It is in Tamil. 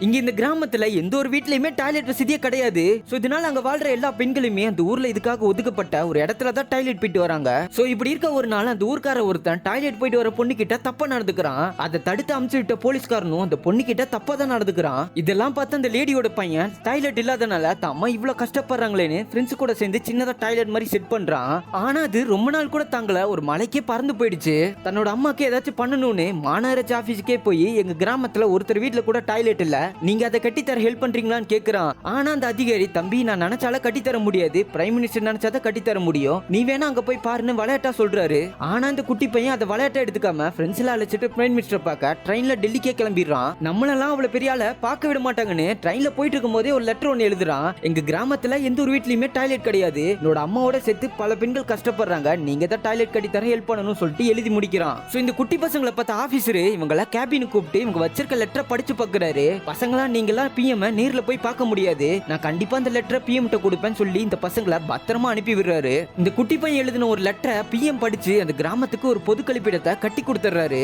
இங்க இந்த கிராமத்துல எந்த ஒரு வீட்லயுமே டாய்லெட் வசதியே கிடையாது. சோ இதனால அங்க வாழ்ற எல்லா பெண்களுமே அந்த ஊர்ல இதுக்காக ஒதுக்கப்பட்ட ஒரு இடத்துல தான் டாய்லெட் போயிட்டு வராங்க. சோ இப்படி இருக்க ஒரு நாள் அந்த ஊர்க்கார ஒருத்தன் டாய்லெட் போயிட்டு வர பொண்ணு கிட்ட தப்பா நடந்துக்கிறான். அதை தடுத்து அமுச்சு விட்ட போலீஸ்காரனும் அந்த பொண்ணு கிட்ட தப்பா தான் நடந்துக்கிறான். இதெல்லாம் பார்த்து அந்த லேடியோட பையன் டாய்லெட் இல்லாதனால அம்மா இவ்வளவு கஷ்டப்படுறாங்களேன்னு ஃப்ரெண்ட்ஸ் கூட சேர்ந்து சின்னதா டாய்லெட் மாதிரி செட் பண்றான். ஆனா அது ரொம்ப நாள் கூட தாங்கல, ஒரு மலைக்கே பறந்து போயிடுச்சு. தன்னோட அம்மாக்கு ஏதாச்சும் பண்ணணும்னு மாநகராட்சி ஆபீஸுக்கே போய் எங்க கிராமத்துல ஒருத்தர் வீட்டுல கூட டாய்லெட் இல்ல, நீங்க அதை கட்டித்தர ஹெல்ப் பண்றீங்களான்னு கேக்குறான். ஆனா அந்த அதிகாரி, தம்பி நான் நினைச்சால கட்டித்தர முடியாது, பிரைம் மினிஸ்டர் நினைச்சாதான் கட்டித்தர முடியும், நீ வேணா அங்க போய் பாருன்னு விளையாட்டா சொல்றாரு. ஆனா அந்த குட்டி பையன் அதை விளையாட்டா எடுத்துக்காம ஃப்ரெண்ட்ஸ் எல்லாம் அழைச்சிட்டு பிரைம் மினிஸ்டர் பார்க்க ட்ரெயின்ல டெல்லிக்கே கிளம்பிடுறான். நம்மளெல்லாம் அவ்வளவு பெரிய ஆள பார்க்க விட மாட்டாங்கன்னு ட்ரெயின்ல போயிட்டு இருக்கும் போதே ஒரு லெட்டர் ஒன்னு எழுதுறான். எங்க கிராமத்துல எந்த ஒரு வீட்லயுமே டாய்லெட் கிடையாது, என்னோட அம்மாவோட சேர்த்து பல பெண்கள் கஷ்டப்படுறாங்க, நீங்க தான் டாய்லெட் கட்டித்தர ஹெல்ப் பண்ணணும்னு சொல்லிட்டு எழுதி முடிக்கிறான். சோ இந்த குட்டி பசங்களை பார்த்த ஆபீசர் இவங்கள கேபினுக்கு கூப்பிட்டு இவங்க வச்சிருக்க லெட்டரை படிச்சு பாக்குறாரு. பசங்களா நீங்களா பிஎம் நேர்ல போய் பார்க்க முடியாது, நான் கண்டிப்பா அந்த லெட்டரை பிஎம் கிட்ட கொடுப்பேன்னு சொல்லி இந்த பசங்களை பத்திரமா அனுப்பி விடுறாரு. இந்த குட்டி பையன் எழுதின ஒரு லெட்டரை பிஎம் படிச்சு அந்த கிராமத்துக்கு ஒரு பொது கழிப்பிடத்தை கட்டி கொடுத்துறாரு.